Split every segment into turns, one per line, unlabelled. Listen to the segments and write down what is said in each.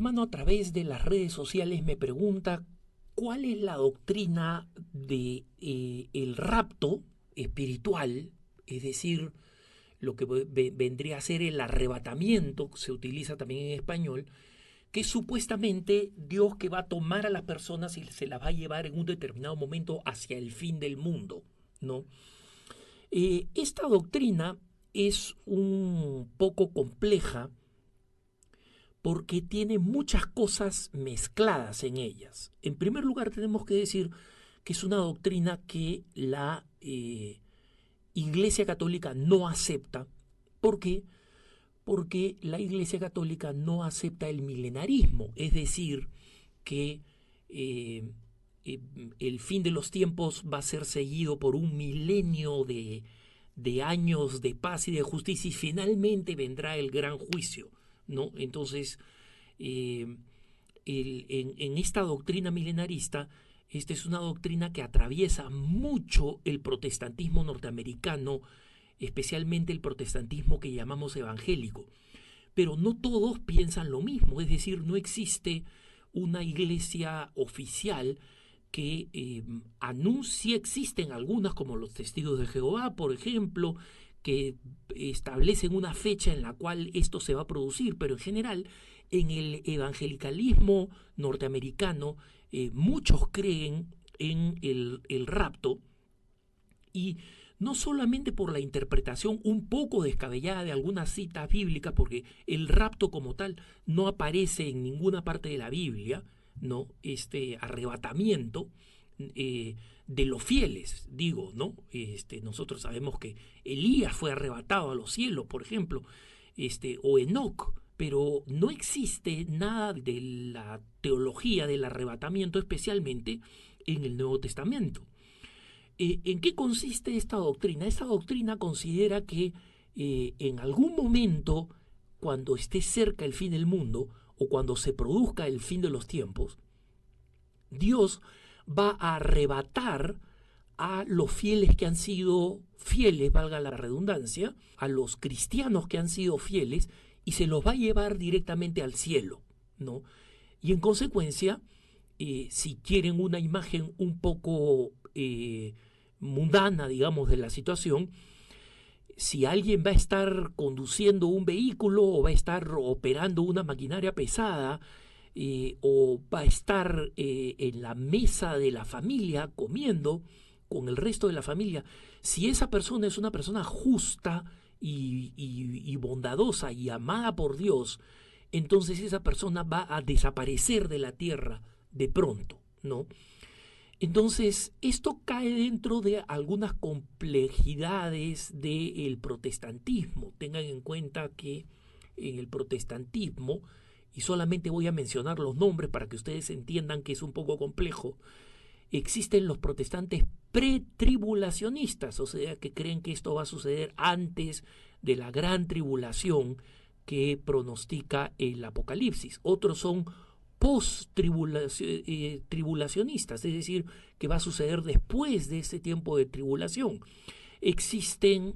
hermano a través de las redes sociales me pregunta cuál es la doctrina de el rapto espiritual, es decir, lo que vendría a ser el arrebatamiento, se utiliza también en español, que es supuestamente Dios que va a tomar a las personas y se las va a llevar en un determinado momento hacia el fin del mundo, ¿no? Esta doctrina es un poco compleja porque tiene muchas cosas mezcladas en ellas. En primer lugar, tenemos que decir que es una doctrina que la Iglesia Católica no acepta. ¿Por qué? Porque la Iglesia Católica no acepta el milenarismo, es decir, que el fin de los tiempos va a ser seguido por un milenio de años de paz y de justicia y finalmente vendrá el gran juicio, ¿no? Entonces, en esta doctrina milenarista, esta es una doctrina que atraviesa mucho el protestantismo norteamericano, especialmente el protestantismo que llamamos evangélico. Pero no todos piensan lo mismo, es decir, no existe una iglesia oficial que anuncie, existen algunas como los Testigos de Jehová, por ejemplo, que establecen una fecha en la cual esto se va a producir, pero en general en el evangelicalismo norteamericano muchos creen en el rapto, y no solamente por la interpretación un poco descabellada de algunas citas bíblicas, porque el rapto como tal no aparece en ninguna parte de la Biblia, ¿no? Este arrebatamiento de los fieles, digo, ¿no? Nosotros sabemos que Elías fue arrebatado a los cielos, por ejemplo, o Enoc, pero no existe nada de la teología del arrebatamiento, especialmente en el Nuevo Testamento. ¿En qué consiste esta doctrina? Esta doctrina considera que en algún momento, cuando esté cerca el fin del mundo o cuando se produzca el fin de los tiempos, Dios va a arrebatar a los fieles que han sido fieles, valga la redundancia, a los cristianos que han sido fieles, y se los va a llevar directamente al cielo, ¿no? Y en consecuencia, si quieren una imagen un poco mundana, digamos, de la situación, si alguien va a estar conduciendo un vehículo o va a estar operando una maquinaria pesada, o va a estar en la mesa de la familia comiendo con el resto de la familia, si esa persona es una persona justa y bondadosa y amada por Dios, entonces esa persona va a desaparecer de la tierra de pronto, ¿no? Entonces, esto cae dentro de algunas complejidades del protestantismo. Tengan en cuenta que en el protestantismo, y solamente voy a mencionar los nombres para que ustedes entiendan que es un poco complejo, existen los protestantes pretribulacionistas, o sea, que creen que esto va a suceder antes de la gran tribulación que pronostica el Apocalipsis. Otros son post-tribulacionistas, es decir, que va a suceder después de ese tiempo de tribulación. Existen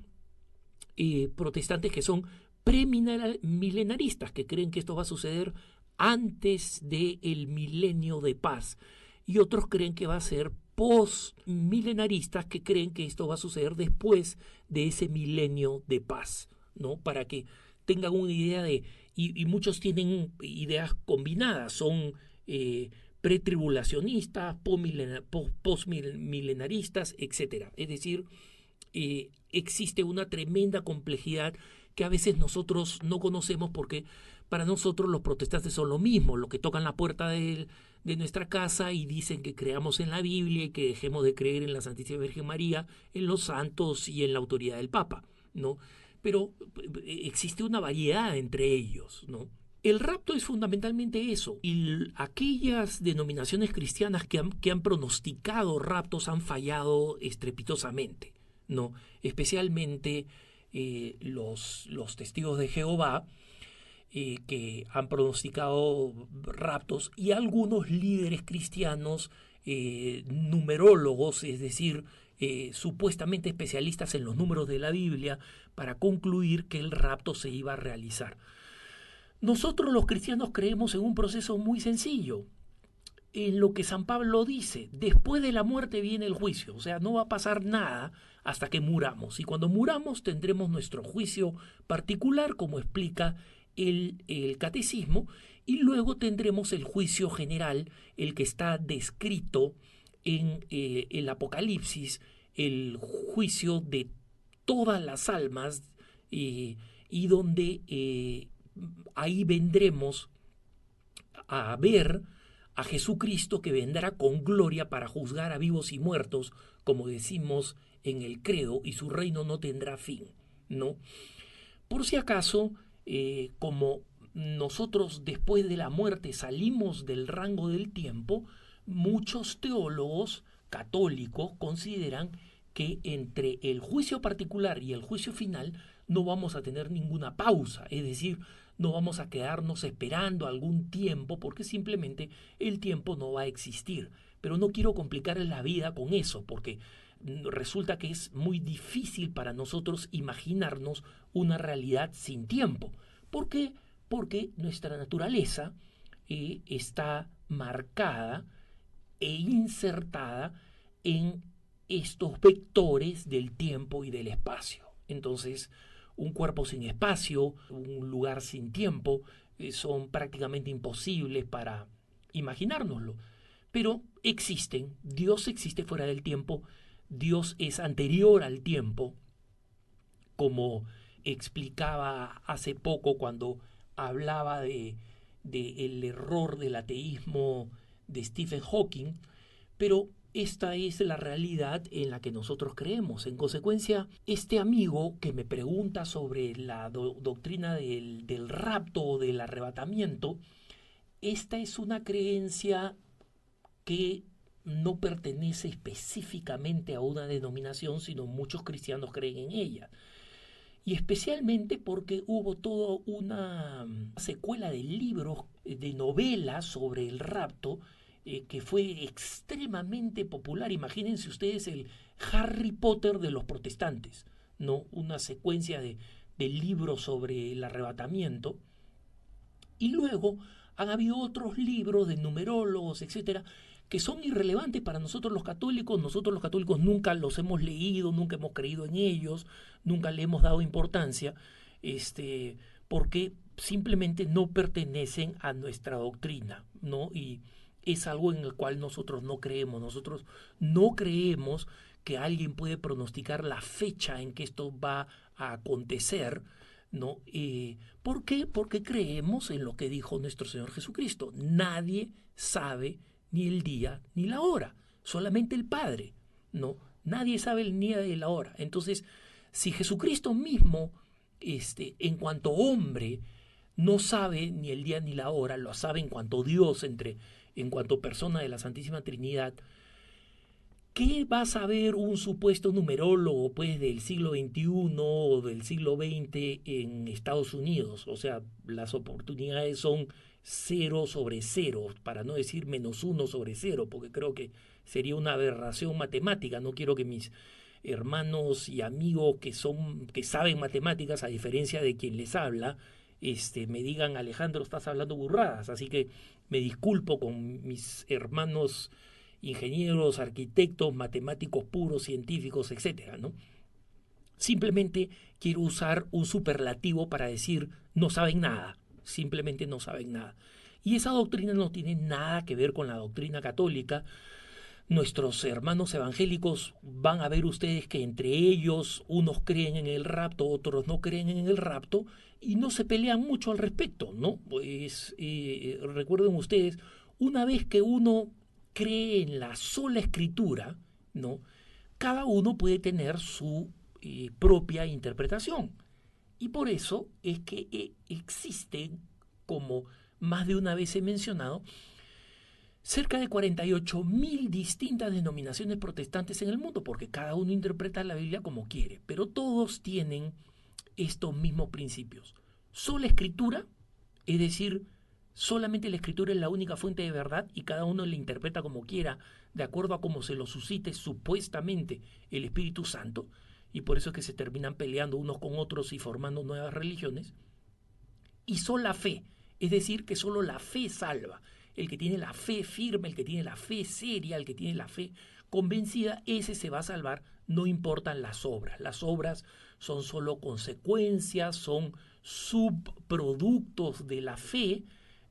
protestantes que son premilenaristas, que creen que esto va a suceder antes del milenio de paz, y otros creen que va a ser postmilenaristas, que creen que esto va a suceder después de ese milenio de paz, ¿no? Para que tengan una idea de, y muchos tienen ideas combinadas, son pretribulacionistas, postmilenaristas, etc. Es decir, existe una tremenda complejidad que a veces nosotros no conocemos, porque para nosotros los protestantes son lo mismo, los que tocan la puerta de nuestra casa y dicen que creamos en la Biblia y que dejemos de creer en la Santísima Virgen María, en los santos y en la autoridad del Papa, ¿no? Pero existe una variedad entre ellos, ¿no? El rapto es fundamentalmente eso, y aquellas denominaciones cristianas que han pronosticado raptos han fallado estrepitosamente, ¿no? Especialmente los testigos de Jehová, que han pronosticado raptos, y algunos líderes cristianos numerólogos, es decir, supuestamente especialistas en los números de la Biblia, para concluir que el rapto se iba a realizar. Nosotros los cristianos creemos en un proceso muy sencillo, en lo que San Pablo dice: después de la muerte viene el juicio, o sea, no va a pasar nada hasta que muramos, y cuando muramos tendremos nuestro juicio particular, como explica el catecismo, y luego tendremos el juicio general, el que está descrito en el Apocalipsis, el juicio de todas las almas, y donde ahí vendremos a ver a Jesucristo, que vendrá con gloria para juzgar a vivos y muertos, como decimos en el credo, y su reino no tendrá fin, ¿no? Por si acaso, como nosotros después de la muerte salimos del rango del tiempo, muchos teólogos católicos consideran que entre el juicio particular y el juicio final no vamos a tener ninguna pausa, es decir, no vamos a quedarnos esperando algún tiempo, porque simplemente el tiempo no va a existir. Pero no quiero complicarles la vida con eso, porque resulta que es muy difícil para nosotros imaginarnos una realidad sin tiempo. ¿Por qué? Porque nuestra naturaleza está marcada e insertada en estos vectores del tiempo y del espacio. Entonces, un cuerpo sin espacio, un lugar sin tiempo, son prácticamente imposibles para imaginárnoslo. Pero existen, Dios existe fuera del tiempo, Dios es anterior al tiempo, como explicaba hace poco cuando hablaba de el error del ateísmo de Stephen Hawking, pero esta es la realidad en la que nosotros creemos. En consecuencia, este amigo que me pregunta sobre la doctrina del rapto o del arrebatamiento, esta es una creencia que no pertenece específicamente a una denominación, sino muchos cristianos creen en ella. Y especialmente porque hubo toda una secuela de libros, de novelas sobre el rapto, que fue extremadamente popular. Imagínense ustedes el Harry Potter de los protestantes, ¿no? Una secuencia de libros sobre el arrebatamiento. Y luego han habido otros libros de numerólogos, etcétera, que son irrelevantes para nosotros los católicos. Nosotros los católicos nunca los hemos leído, nunca hemos creído en ellos, nunca le hemos dado importancia, porque simplemente no pertenecen a nuestra doctrina, ¿no? Y es algo en el cual nosotros no creemos. Nosotros no creemos que alguien puede pronosticar la fecha en que esto va a acontecer, ¿no? ¿Por qué? Porque creemos en lo que dijo nuestro Señor Jesucristo. Nadie sabe ni el día ni la hora, solamente el Padre, ¿no? Nadie sabe el día ni la hora. Entonces, si Jesucristo mismo, en cuanto hombre, no sabe ni el día ni la hora, lo sabe en cuanto Dios, en cuanto persona de la Santísima Trinidad, ¿qué va a saber un supuesto numerólogo, pues, del siglo XXI o del siglo XX en Estados Unidos? O sea, las oportunidades son 0/0, para no decir -1/0, porque creo que sería una aberración matemática. No quiero que mis hermanos y amigos que saben matemáticas, a diferencia de quien les habla, me digan: Alejandro, estás hablando burradas. Así que me disculpo con mis hermanos ingenieros, arquitectos, matemáticos puros, científicos, etcétera, ¿no? Simplemente quiero usar un superlativo para decir: no saben nada, simplemente no saben nada. Y esa doctrina no tiene nada que ver con la doctrina católica. Nuestros hermanos evangélicos van a ver ustedes que entre ellos unos creen en el rapto, otros no creen en el rapto, y no se pelean mucho al respecto, ¿no? Pues recuerden ustedes, una vez que uno cree en la sola escritura, ¿no? Cada uno puede tener su propia interpretación. Y por eso es que existen, como más de una vez he mencionado, cerca de 48.000 distintas denominaciones protestantes en el mundo, porque cada uno interpreta la Biblia como quiere, pero todos tienen estos mismos principios. Sola escritura, es decir, solamente la escritura es la única fuente de verdad y cada uno la interpreta como quiera, de acuerdo a cómo se lo suscite supuestamente el Espíritu Santo, y por eso es que se terminan peleando unos con otros y formando nuevas religiones. Y sola fe, Es decir, que solo la fe salva. El que tiene la fe firme, el que tiene la fe seria, el que tiene la fe convencida, ese se va a salvar, no importan las obras. Las obras son solo consecuencias, son subproductos de la fe,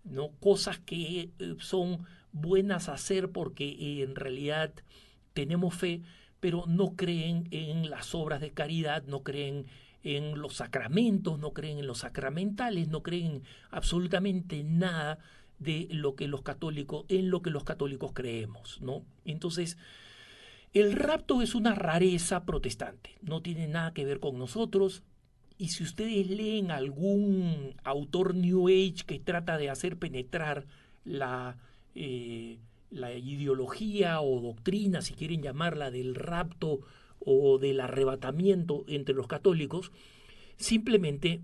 ¿no? Cosas que son buenas a hacer porque en realidad tenemos fe, pero no creen en las obras de caridad, no creen en los sacramentos, no creen en los sacramentales, no creen absolutamente nada de lo que los católicos, en lo que los católicos creemos, ¿no? Entonces, el rapto es una rareza protestante, no tiene nada que ver con nosotros. Y si ustedes leen algún autor New Age que trata de hacer penetrar la ideología o doctrina, si quieren llamarla, del rapto o del arrebatamiento entre los católicos, simplemente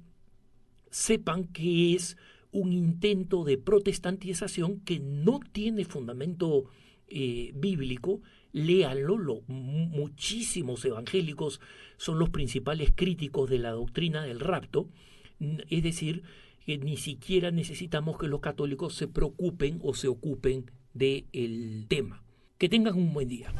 sepan que es un intento de protestantización que no tiene fundamento bíblico. Léanlo, muchísimos evangélicos son los principales críticos de la doctrina del rapto, es decir, que ni siquiera necesitamos que los católicos se preocupen o se ocupen del tema. Que tengan un buen día.